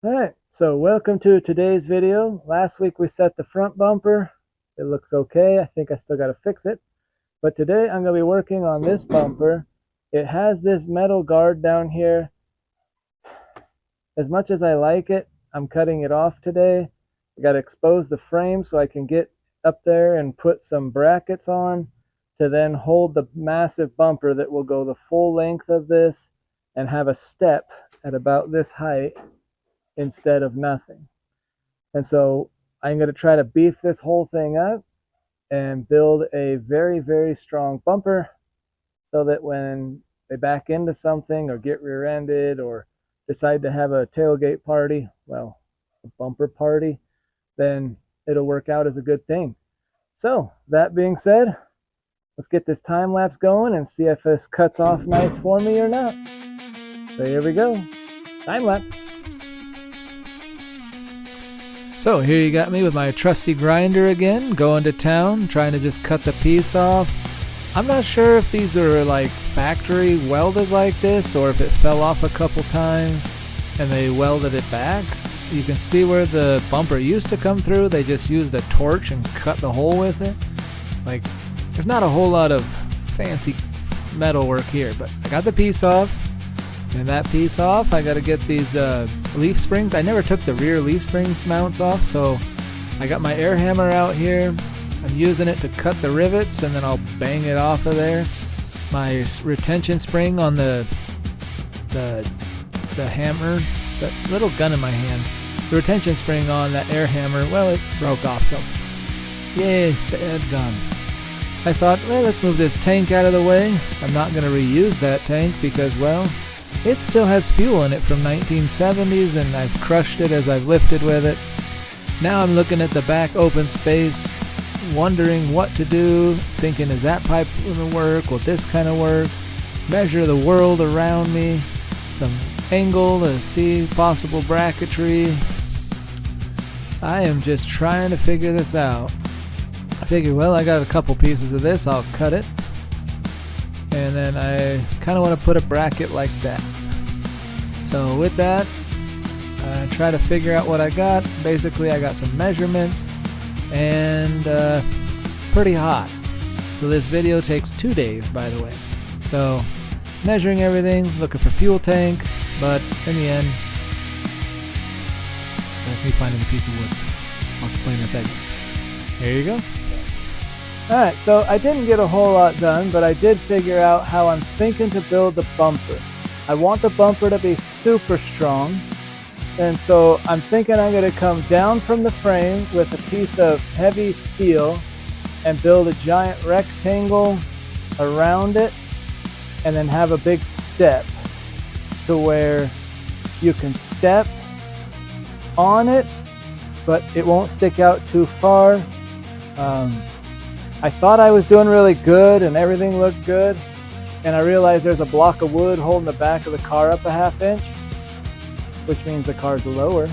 Alright, so welcome to today's video. Last week we set the front bumper. It looks okay. I think I still got to fix it. But today I'm going to be working on this bumper. It has this metal guard down here. As much as I like it, I'm cutting it off today. I got to expose the frame so I can get up there and put some brackets on to then hold the massive bumper that will go the full length of this and have a step at about this height instead of nothing. And so I'm going to try to beef this whole thing up and build a very, very strong bumper so that when they back into something or get rear-ended or decide to have a tailgate party, well, a bumper party, then it'll work out as a good thing. So that being said, let's get this time lapse going and see if this cuts off nice for me or not. So here we go. Time lapse. So here you got me with my trusty grinder again, going to town, trying to just cut the piece off. I'm not sure if these are like factory welded like this or if it fell off a couple times and they welded it back. You can see where the bumper used to come through. They just used a torch and cut the hole with it. Like, there's not a whole lot of fancy metal work here, but I got the piece off. And that piece off, I got to get these leaf springs. I never took the rear leaf springs mounts off, so I got my air hammer out here. I'm using it to cut the rivets, and then I'll bang it off of there. My retention spring on the hammer, the little gun in my hand. The retention spring on that air hammer, well, it broke off, so yay, bad gun. I thought, well, let's move this tank out of the way. I'm not going to reuse that tank because, well, it still has fuel in it from 1970s, and I've crushed it as I've lifted with it. Now I'm looking at the back open space, wondering what to do, thinking, is that pipe going to work? Will this kind of work? Measure the world around me, some angle to see possible bracketry. I am just trying to figure this out. I figured, well, I got a couple pieces of this, I'll cut it. And then I kind of want to put a bracket like that. So with that, I try to figure out what I got. Basically, I got some measurements and pretty hot. So this video takes 2 days, by the way. So measuring everything, looking for fuel tank, but in the end, that's me finding a piece of wood. I'll explain in a second. Here you go. Alright, so I didn't get a whole lot done, but I did figure out how I'm thinking to build the bumper. I want the bumper to be super strong, and so I'm thinking I'm going to come down from the frame with a piece of heavy steel and build a giant rectangle around it, and then have a big step to where you can step on it, but it won't stick out too far. I thought I was doing really good and everything looked good, and I realized there's a block of wood holding the back of the car up a ½ inch, which means the car's lower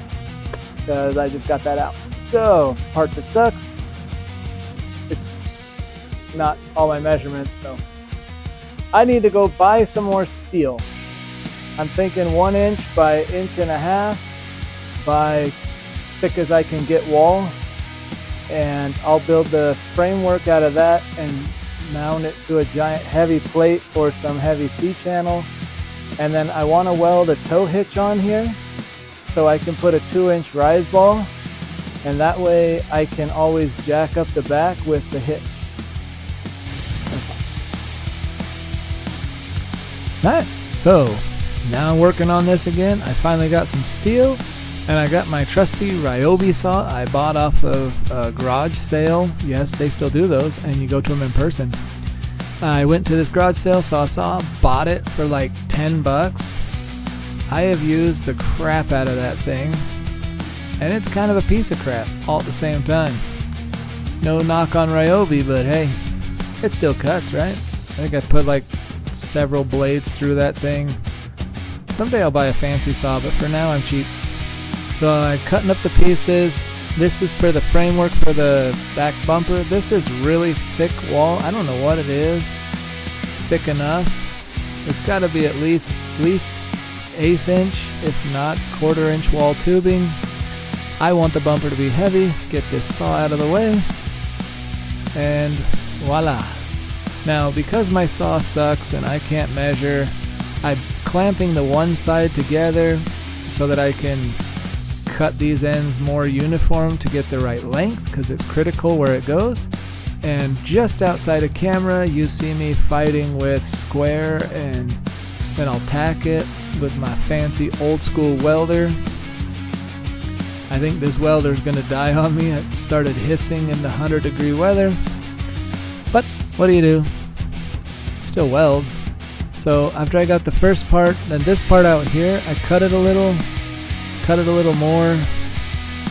because I just got that out. So, part that sucks, it's not all my measurements, so I need to go buy some more steel. I'm thinking 1 inch by 1.5 inches by thick as I can get wall. And I'll build the framework out of that and mount it to a giant heavy plate for some heavy C-channel. And then I want to weld a tow hitch on here so I can put a 2-inch rise ball, and that way I can always jack up the back with the hitch. Alright, so now I'm working on this again. I finally got some steel. And I got my trusty Ryobi saw I bought off of a garage sale. Yes, they still do those, and you go to them in person. I went to this garage sale, saw a saw, bought it for like $10. I have used the crap out of that thing, and it's kind of a piece of crap all at the same time. No knock on Ryobi, but hey, it still cuts, right? I think I put like several blades through that thing. Someday I'll buy a fancy saw, but for now I'm cheap. So I'm cutting up the pieces. This is for the framework for the back bumper. This is really thick wall. I don't know what it is. Thick enough. It's got to be at least 1/8 inch, if not 1/4 inch wall tubing. I want the bumper to be heavy. Get this saw out of the way, and voila. Now, because my saw sucks and I can't measure, I'm clamping the one side together so that I can cut these ends more uniform to get the right length, because it's critical where it goes. And just outside of camera, you see me fighting with square, and then I'll tack it with my fancy old school welder. I think this welder is going to die on me. It started hissing in the 100-degree weather. But what do? Still welds. So after I got the first part, then this part out here, I cut it a little more.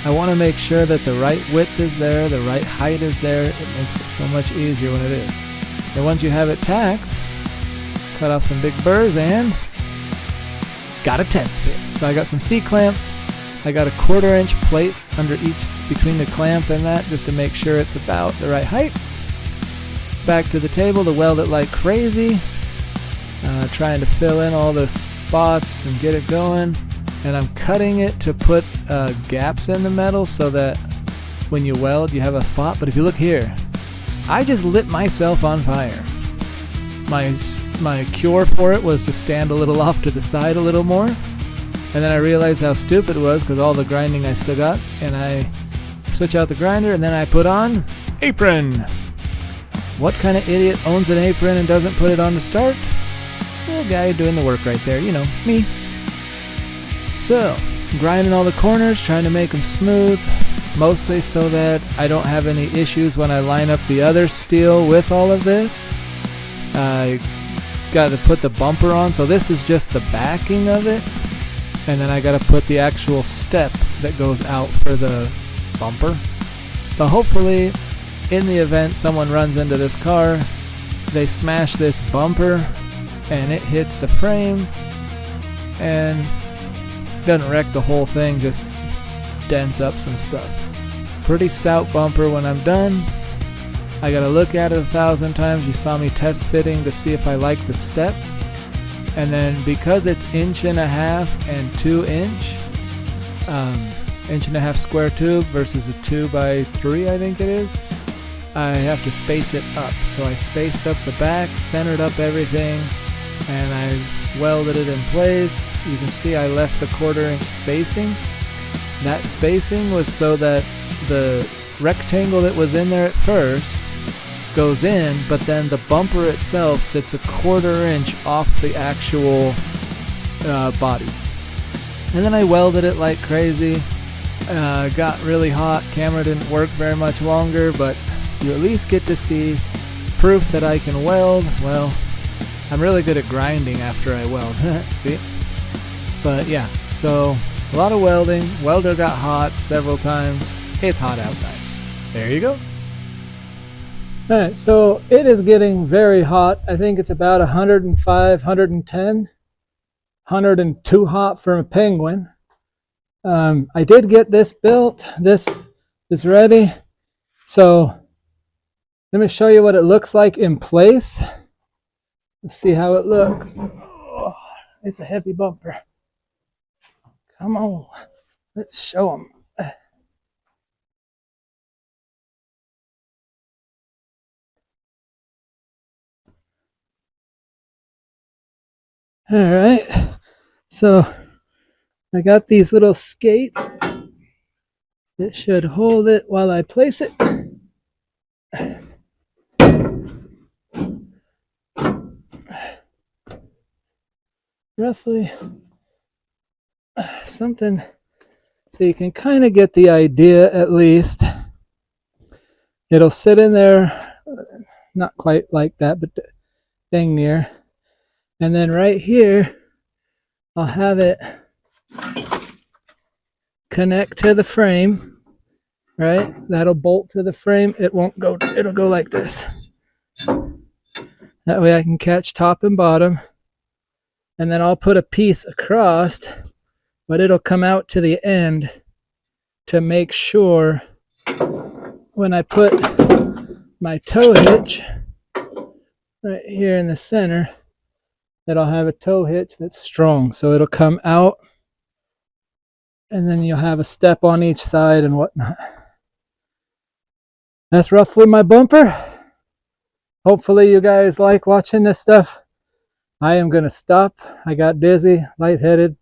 I want to make sure that the right width is there, the right height is there. It makes it so much easier when it is. Then once you have it tacked, cut off some big burrs and got a test fit. So I got some C-clamps. I got a 1/4 inch plate under each, between the clamp and that, just to make sure it's about the right height. Back to the table to weld it like crazy, trying to fill in all the spots and get it going. And I'm cutting it to put gaps in the metal so that when you weld you have a spot. But if you look here, I just lit myself on fire. My cure for it was to stand a little off to the side a little more. And then I realized how stupid it was because all the grinding I still got. And I switch out the grinder and then I put on apron. What kind of idiot owns an apron and doesn't put it on to start? The guy doing the work right there, you know, me. So, grinding all the corners, trying to make them smooth, mostly so that I don't have any issues when I line up the other steel with all of this. I got to put the bumper on, so this is just the backing of it. And then I got to put the actual step that goes out for the bumper. But hopefully, in the event someone runs into this car, they smash this bumper and it hits the frame and doesn't wreck the whole thing, just dents up some stuff. It's a pretty stout bumper when I'm done. I gotta look at it 1,000 times. You saw me test fitting to see if I like the step. And then because it's 1.5 inch and 2 inch, 1.5 inch square tube versus a 2x3 I think it is, I have to space it up. So I spaced up the back, centered up everything, and I welded it in place. You can see I left the 1/4 inch spacing. That spacing was so that the rectangle that was in there at first goes in, but then the bumper itself sits a 1/4 inch off the actual body. And then I welded it like crazy. Got really hot. Camera didn't work very much longer, but you at least get to see proof that I can weld. Well, I'm really good at grinding after I weld. See? But yeah, so a lot of welding. Welder got hot several times. It's hot outside. There you go. Alright, so it is getting very hot. I think it's about 105, 110, 102 hot for a penguin. I did get this built. This is ready. So let me show you what it looks like in place. Let's see how it looks. Oh, it's a heavy bumper. Come on, let's show them. All right, so I got these little skates that should hold it while I place it. Roughly something so you can kind of get the idea at least. It'll sit in there, not quite like that, but dang near. And then right here, I'll have it connect to the frame, right? That'll bolt to the frame. It won't go, it'll go like this. That way I can catch top and bottom. And then I'll put a piece across, but it'll come out to the end to make sure when I put my tow hitch right here in the center, It'll have a tow hitch that's strong, so it'll come out, and then you'll have a step on each side and whatnot. That's roughly my bumper. Hopefully you guys like watching this stuff. I am going to stop. I got dizzy, lightheaded,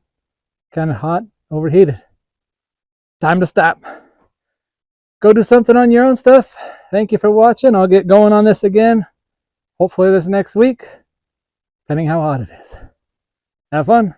kind of hot, overheated. Time to stop. Go do something on your own stuff. Thank you for watching. I'll get going on this again. Hopefully this next week, depending how hot it is. Have fun.